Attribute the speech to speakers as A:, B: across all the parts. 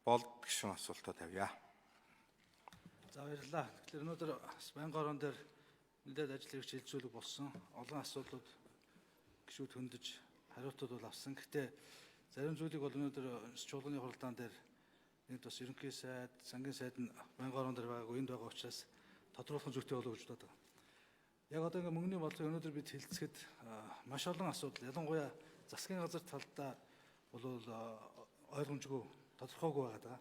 A: болд гişүн асуултаа тавья.
B: За баярлалаа. Тэгэхээр өнөөдөр байнгын орон дээр нэлээд ажил хэрэг шилжүүлэг болсон. Олон асуудлууд гишүүд хөндөж хариуцлууд бол авсан. Гэхдээ зарим зүйлийг бол өнөөдөр чуулганы хуралдаан дээр нэгд бас ерөнхий сайд, сангийн сайд нь байнгын орон дээр байгаагүй энд байгаа учраас тодруулах зүйтэй болов гэж боддог. Яг одоо ингээ мөнгөний бодлогыг өнөөдөр бид хэлцэхэд маш олон асуудал, ялангуяа засгийн газар талдаа бол ойлгомжгүй, тодорхойгүй байгаа.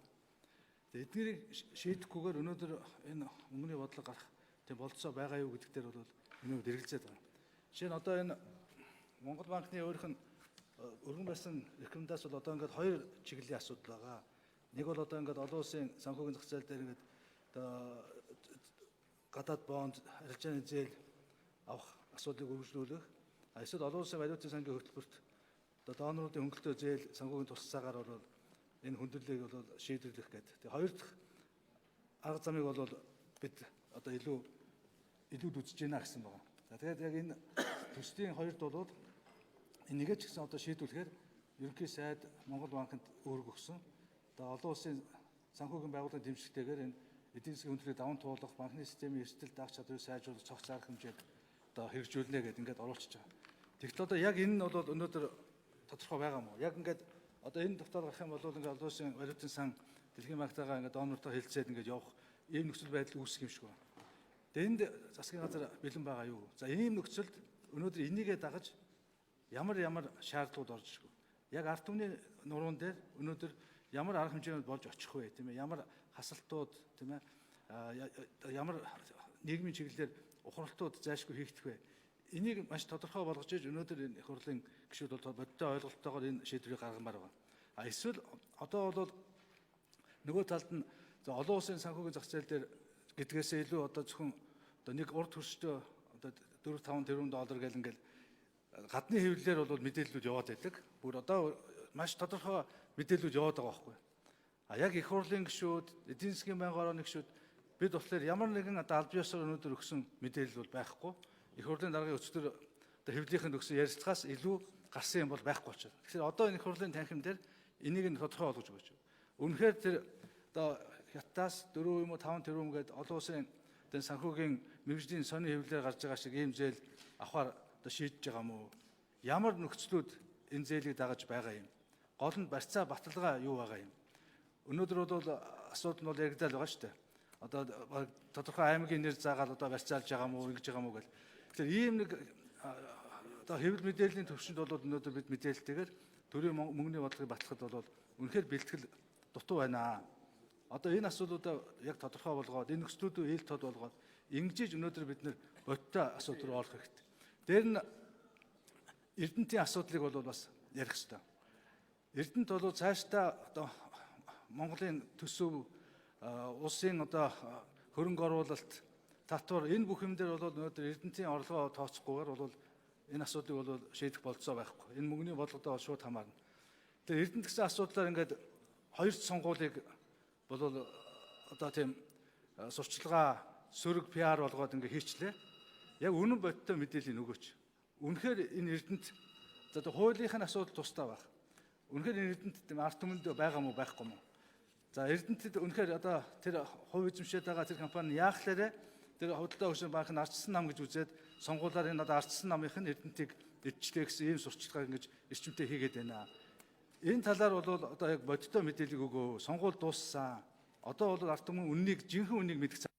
B: Тэгээд эднийг шийдэхгүйгээр өнөөдөр энэ мөнгөний бодлого гарах тийм болцоо байгаа юу гэдэг дээр бол өнөөдөр эргэлзээд байна. Жишээ нь одоо энэ Монгол банкны өөрийнх нь өргөн барьсан рекомендаци бол одоо ингээд хоёр чиглэлийн асуудал байгаа. Нэг бол одоо ингээд олон улсын санхүүгийн зах зээл дээр ингээд одоо гадаад бонд, арилжааны зээл авах асуудлыг үргэлжлүүлэх. Эсвэл олон улсын валютын сангийн хөтөлбөрт одоо доноруудын хөнгөлөлтөө зээл санхүүгийн тусцаагаар бол энэ хүндрэлийг бол шийдвэрлэх гэдэг. Тэгээ хоёр дахь арга замыг бол бид одоо илүүд үзэж байна гэсэн байна. За тэгээд яг энэ төслийн хоёрт бол энийг ч гэсэн одоо шийдвэрлэхээр ерөнхий сайд Монгол банкнд үүрэг өгсөн. Одоо олон улсын санхүүгийн байгууллагын дэмжлэгтэйгээр энэ эдийн засгийн хүндрэлийг даван туулах, банкны системийн эрсдэл даах чадварыг сайжруулах, цогц арга хэмжээд одоо хэрэгжүүлнэ гэдэг ингээд оруулчихж байгаа. Тэгэхдээ одоо яг энэ нь бол өнөөдөр тодорхой байгаа мó. Яг ингээд одоо энэ тогтоол гарах юм бол ингээд олон улсын валютын сан дэлхийн банктайгаа ингээд донортой хэлцээд ингээд явах ийм нөхцөл байдал үүсэх юм шиг байна. Тэгээд энд засгийн газар бэлэн байгаа юу? За ийм нөхцөлд өнөөдөр энийгээ дагаж ямар шаардлагууд орж ирэх вэ? Яг ард түмний нуруунд дээр өнөөдөр ямар арга хэмжээнд болж очих вэ? Тийм ээ? Ямар хасалтууд, тийм ээ? Ямар нийгмийн чиглэлээр ухралтууд зайлшгүй хийгдэх вэ? Энийг маш тодорхой болгож иж өнөөдөр энэ их хурлын гишүүд бол бодиттой ойлголттойгоор энэ шийдвэрийг гаргамаар байна. Эсвэл одоо бол нөгөө талд нь олон улсын санхүүгийн зах зээл дээр гэдгээсээ илүү одоо зөвхөн одоо нэг урд хөрстэй одоо 4-5 тэрбум доллар гэл ингээл гадны хэвлэлээр бол мэдээллүүд яваад байдаг. Бүр одоо маш тодорхой мэдээллүүд яваад байгаа байхгүй. Яг их хурлын гишүүд, эдийн засгийн байнгын орооны гишүүд бид болохоор ямар нэгэн одоо аль биесээр өнөөдөр өгсөн мэдээлэл бол байхгүй. Их хурлын даргын өчтөр одоо хэвлэлийнхэнд өгсөн ярилцлагаас илүү гарсан юм бол байхгүй учраас. Тэгэхээр одоо энэ их хурлын танхим дээр энийг нь тодорхой болгож өгөөч. Үнэхээр тэр одоо хятадаас 4 юм уу 5 тэрбум гээд олон улсын тэр санхүүгийн мэргэжлийн сонин хэвлэлээр гарч байгаа шиг ийм зээл авахар одоо шийдэж байгаа мó? Ямар нөхцлүүд энэ зээлийг дагаж байгаа юм? Гол нь барьцаа баталгаа юу байгаа юм? Өнөөдөр бол асуудал нь бол яригдал байгаа шүү дээ. Одоо тодорхой аймгийн нэр заагаад одоо барьцаалж байгаа мó, ингэж байгаа мó гэл. Тэгэхээр ийм нэг одоо хэвлэл мэдээллийн төвшөнд бол өнөөдөр бид мэдээлэлтэйгээр төрийн мөнгөний бодлогыг батлахад бол үнэхээр бэлтгэл дутуу байна. Одоо энэ асуудлуудаа яг тодорхой болгоод энэ нөхцлүүдөө ил тод болгоод ингэж өнөөдөр бид нэр бодиттой асуудал руу орох хэрэгтэй. Дээр нь Эрдэнэтийн асуудлыг бол бас ярих хэрэгтэй. Эрдэнэт бол цаашдаа одоо Монголын төсөв, улсын одоо хөрөнгө оруулалт, татвар энэ бүх юм дээр бол өнөөдөр Эрдэнэтийн орлогоо тооцохгүйгээр бол энэ асуудлыг бол шийдэх болцоо байхгүй. Энэ мөнгөний бодлоготой шууд хамаарна. Тэгэхээр Эрдэнэт гэсэн асуудлаар ингээд хоёр сонгуулийг бол одоо тийм сурчлагаа сөрөг PR болгоод ингээд хийчлээ. Яг үнэн бодиттой мэдээлэл нөгөөч. Үнэхээр энэ Эрдэнэт одоо хуулийнхын асуудал тусдаа байх. Үнэхээр энэ Эрдэнэт тийм ард түмэнд байгаа мó байхгүй мó? За Эрдэнэтэд үнэхээр одоо тэр хувь эзэмшээд байгаа тэр компани яахлаарэ тэр худалдаа хөгжлийн банк нь ардчсан нам гэж үзээд сонгуулаар энэ одоо ардчсан намынх нь Эрдэнэтийг эдчлээ гэсэн ийм сурчлагаа ингэж эрчимтэй хийгээд байна. Энэ талаар бол одоо яг бодиттой мэдээлэл өгөө. Сонгуул дууссан. Одоо бол ард түмэн үннийг жинхэнэ үннийг мэдэх